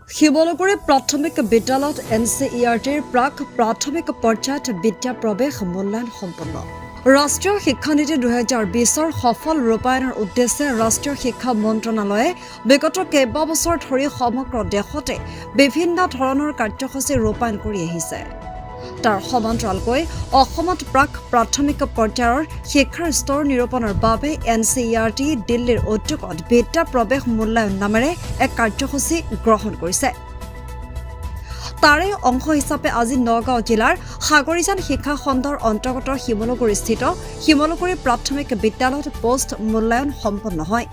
শিৱলগুৰি প্ৰাথমিক বিদ্যালয়ত NCERTৰ প্ৰাক প্ৰাথমিক পৰ্যায়ত বিদ্যা প্ৰৱেশ মূল্যায়ন সম্পন্ন। ৰাষ্ট্ৰীয় শিক্ষানীতি 2020ৰ সফল ৰূপায়ণৰ উদ্দেশ্যে ৰাষ্ট্ৰীয় শিক্ষা মন্ত্ৰণালয়ে বিগত কেইবাবছৰ ধৰি সমগ্ৰ দেশতে বিভিন্ন ধৰণৰ কাৰ্যসূচী ৰূপায়ণ কৰি আহিছে। তাৰ সমান্তৰালকৈ অসমত প্ৰাক প্ৰাথমিক পৰ্যায়ৰ শিক্ষাৰ স্তৰ নিৰূপণৰ বাবে NCERT দিল্লীৰ উদ্যোগত বিদ্যা প্ৰৱেশ মূল্যায়ন নামেৰে এক কাৰ্যসূচী গ্ৰহণ কৰিছে। তাৰে অংশ হিচাপে আজি নগাঁও জিলাৰ সাগৰীজান শিক্ষা খণ্ডৰ অন্তৰ্গত শিমলুগুৰিস্থিত শিমলুগুৰি প্ৰাথমিক বিদ্যালয়ত পোষ্ট মূল্যায়ন সম্পন্ন হয়।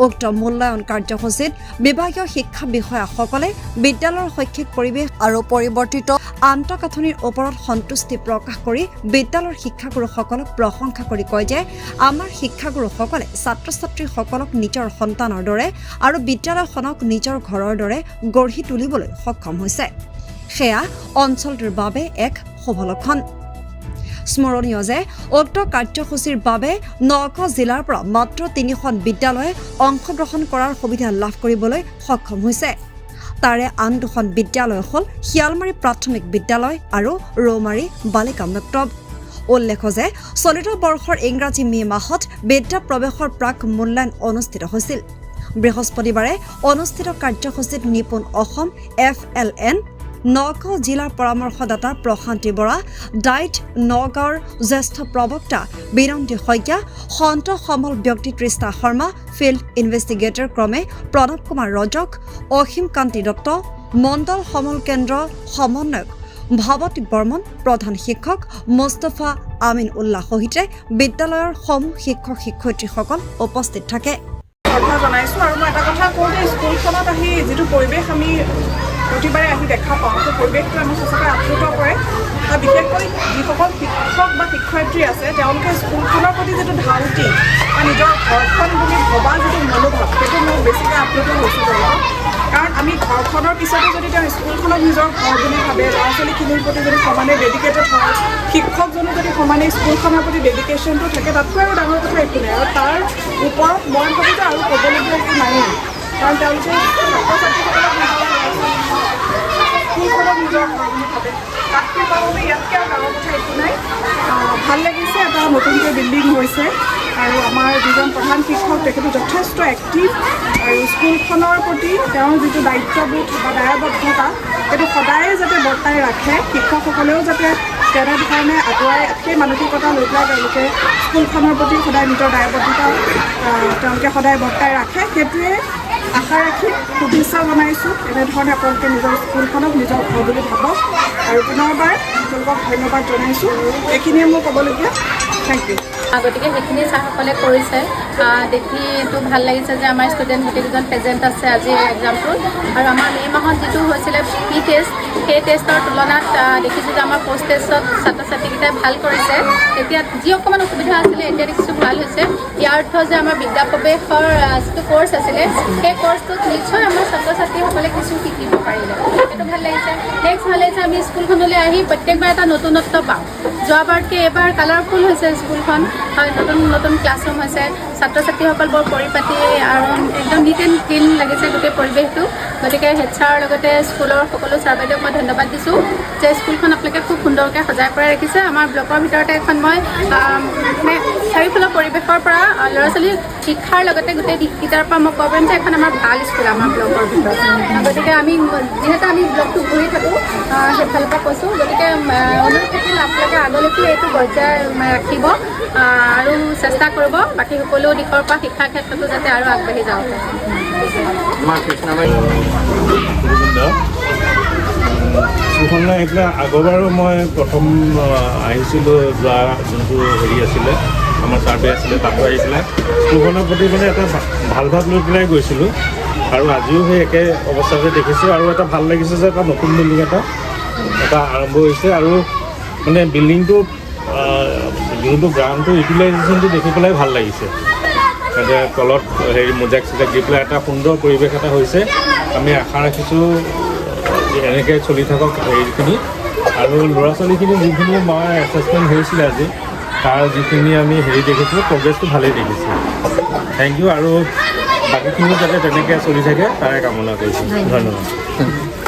উক্ত মূল্যায়ন কাৰ্যসূচীত বিভাগীয় শিক্ষা বিষয়াসকলে বিদ্যালয়ৰ শৈক্ষিক পৰিৱেশ আৰু পৰিৱৰ্তিত আন্তঃগাঁথনিৰ ওপৰত সন্তুষ্টি প্ৰকাশ কৰি বিদ্যালয়ৰ শিক্ষাগুৰুসকলক প্ৰশংসা কৰি কয় যে আমাৰ শিক্ষাগুৰুসকলে ছাত্ৰ ছাত্ৰীসকলক নিজৰ সন্তানৰ দৰে আৰু বিদ্যালয়খনক নিজৰ ঘৰৰ দৰে গঢ়ি তুলিবলৈ সক্ষম হৈছে। সেয়া অঞ্চলটোৰ বাবে এক শুভ লক্ষণ। স্মৰণীয় যে উক্ত কাৰ্যসূচীৰ বাবে নগাঁও জিলাৰ পৰা মাত্ৰ 3খন বিদ্যালয়ে অংশগ্ৰহণ কৰাৰ সুবিধা লাভ কৰিবলৈ সক্ষম হৈছে। তাৰে আন 2খন বিদ্যালয় হ'ল শিয়ালমাৰী প্ৰাথমিক বিদ্যালয় আৰু ৰৌমাৰী বালিকা মেট্ৰব। উল্লেখ্য যে চলিত বৰ্ষৰ ইংৰাজী মে' মাহত বিদ্যা প্ৰৱেশৰ প্ৰাক মূল্যায়ন অনুষ্ঠিত হৈছিল। বৃহস্পতিবাৰে অনুষ্ঠিত কাৰ্যসূচীত নিপুণ অসম FLN নগাঁও জিলাৰ পৰামৰ্শদাতা প্ৰশান্তি বৰা, ডাইট নগাঁৱৰ জ্যেষ্ঠ প্ৰবক্তা বিনন্দি শইকীয়া, সন্ত সমল ব্যক্তি তৃষ্ণা শৰ্মা, ফিল্ড ইনভেষ্টিগেটৰ ক্ৰমে প্ৰণৱ কুমাৰ ৰজক, অসীম কান্তি দত্ত, মণ্ডল সমল কেন্দ্ৰ সমন্বয়ক ভাৱতী বৰ্মন, প্ৰধান শিক্ষক মুস্তফা আমিন উল্লাহ সহিতে বিদ্যালয়ৰ সমূহ শিক্ষক শিক্ষয়িত্ৰীসকল উপস্থিত থাকে। কথা জনাইছোঁ আৰু মই এটা কথা কওঁ যে স্কুলখনত আহি যিটো পৰিৱেশ আমি প্ৰতিবাৰে আহি দেখা পাওঁ, সেই পৰিৱেশটো আমাক সঁচাকৈ আপ্লুত কৰে। আৰু বিশেষকৈ যিসকল শিক্ষক বা শিক্ষয়িত্ৰী আছে তেওঁলোকে স্কুলখনৰ প্ৰতি যিটো ধাউতি বা নিজৰ ঘৰখন বুলি ভবা যিটো মনোভাৱ, সেইটো মোক বেছিকৈ আপ্লুত হৈছোঁ কৰিব। কাৰণ আমি ঘৰখনৰ পিছতো যদি তেওঁ স্কুলখনক নিজৰ ঘৰ বুলি ভাবে, ল'ৰা ছোৱালীখিনিৰ প্ৰতি যদি সমানে ডেডিকেটেড হয়, শিক্ষকজনো যদি সমানে স্কুলখনৰ প্ৰতি ডেডিকেশ্যনটো থাকে, তাতকৈ আৰু ডাঙৰ কথা একো নাই। আৰু তাৰ ওপৰত মই ভাবোঁ যে আৰু ক'বলগীয়া একো নায়েই। কাৰণ তেওঁলোকে ছাত্ৰ ছাত্ৰীসকলক নিজৰ ঘৰ বুলি ভাবে, তাতকৈ পাবলৈ ইয়াতকৈ আৰু ডাঙৰ কথা একো নাই। ভাল লাগিছে, এটা নতুনকৈ বিল্ডিং হৈছে আৰু আমাৰ যিজন প্ৰধান শিক্ষক তেখেতো যথেষ্ট এক্টিভ আৰু স্কুলখনৰ প্ৰতি তেওঁৰ যিটো দায়িত্ববোধ বা দায়বদ্ধতা সেইটো সদায়ে যাতে বৰ্তাই ৰাখে, শিক্ষকসকলেও যাতে তেনেধৰণে আগুৱাই সেই মানসিকতা লৈ পেলাই তেওঁলোকে স্কুলখনৰ প্ৰতি সদায় নিজৰ দায়বদ্ধতা তেওঁলোকে সদায় বৰ্তাই ৰাখে, সেইটোৱে আশা ৰাখি শুভেচ্ছা জনাইছোঁ। এনেধৰণে আপোনালোকে নিজৰ স্কুলখনক নিজৰ ঘৰ বুলি ভাবক আৰু পুনৰবাৰ আপোনালোকক ধন্যবাদ জনাইছোঁ। এইখিনিয়ে মোৰ ক'বলগীয়া। Thank you. গতিকে সেইখিনি ছাৰসকলে কৰিছে, দেখিটো ভাল লাগিছে যে আমাৰ ষ্টুডেণ্ট গোটেইকেইজন প্ৰেজেণ্ট আছে আজিৰ এক্সামটোত। আৰু আমাৰ মে' মাহত যিটো হৈছিলে প্ৰি টেষ্ট, সেই টেষ্টৰ তুলনাত দেখিছোঁ যে আমাৰ পষ্ট টেষ্টত ছাত্ৰ ছাত্ৰীকেইটাই ভাল কৰিছে। এতিয়া যি অকণমান অসুবিধা আছিলে এতিয়া দেখিছোঁ ভাল হৈছে। ইয়াৰ অৰ্থ যে আমাৰ বিদ্যা প্ৰৱেশৰ যিটো ক'ৰ্চ আছিলে সেই ক'ৰ্চটোত নিশ্চয় আমাৰ ছাত্ৰ ছাত্ৰীসকলে কিছু শিকিব পাৰিলে, সেইটো ভাল লাগিছে। নেক্সট ভাল লাগিছে আমি স্কুলখনলৈ আহি প্ৰত্যেকবাৰ এটা নতুনত্ব পাওঁ। যোৱাবাৰতকৈ এইবাৰ কালাৰফুল হৈছে স্কুলখন, নতুন নতুন ক্লাছৰুম হৈছে, ছাত্ৰ ছাত্ৰীসকল বৰ পৰিপাটি আৰু একদম নিট এণ্ড ক্লিন লাগিছে গোটেই পৰিৱেশটো। গতিকে হেড ছাৰৰ লগতে স্কুলৰ সকলো ছাৰ বাইদেউক মই ধন্যবাদ দিছোঁ যে স্কুলখন আপোনালোকে খুব সুন্দৰকৈ সজাই পৰাই ৰাখিছে। আমাৰ ব্লকৰ ভিতৰতে এখন মই মানে চাৰিওফালৰ পৰিৱেশৰ পৰা ল'ৰা ছোৱালীৰ শিক্ষাৰ লগতে গোটেই দিশকেইটাৰ পৰা মই ক'ব পাৰিম যে এখন আমাৰ ভাল স্কুল আমাৰ ব্লকৰ ভিতৰত। গতিকে আমি যিহেতু আমি ব্লকটো ঘূৰি থাকোঁ সেইফালৰ পৰা কৈছোঁ, গতিকে অনুৰোধ থাকিল আপোনালোকে আগলৈকো এইটো পৰ্যায় ৰাখিব আৰু চেষ্টা কৰিব বাকী সকলো দিশৰ পৰা শিক্ষাৰ ক্ষেত্ৰতো যাতে আৰু আগবাঢ়ি যাব পাৰে। স্কুলখনলৈ আহিলে আগৰবাৰো মই প্ৰথম আহিছিলোঁ, যোৱা যোনটো হেৰি আছিলে আমাৰ ছাৰ্ভে আছিলে তাতো আহিছিলে। স্কুলখনৰ প্ৰতি মানে এটা ভাল ভাৱ লৈ পেলাই গৈছিলোঁ আৰু আজিও সেই একে অৱস্থাতে দেখিছোঁ। আৰু এটা ভাল লাগিছে যে এটা নতুন বিল্ডিং এটা আৰম্ভ হৈছে আৰু মানে বিল্ডিংটো যোনটো গ্ৰাউণ্ডটো ইউটিলাইজেশ্যনটো দেখি পেলাই ভাল লাগিছে। তাতে তলত হেৰি মোজাক চোজাক দি পেলাই এটা সুন্দৰ পৰিৱেশ এটা হৈছে। আমি আশা ৰাখিছোঁ এনেকৈ চলি থাকক হেৰিখিনি। আৰু ল'ৰা ছোৱালীখিনি যিখিনি মই এছেছমেণ্ট হৈছিলে আজি, তাৰ যিখিনি আমি হেৰি দেখিছোঁ প্ৰগ্ৰেছটো ভালেই দেখিছোঁ। Thank you. আৰু বাকীখিনিও যাতে তেনেকৈ চলি থাকে তাৰে কামনা কৰিছোঁ। ধন্যবাদ।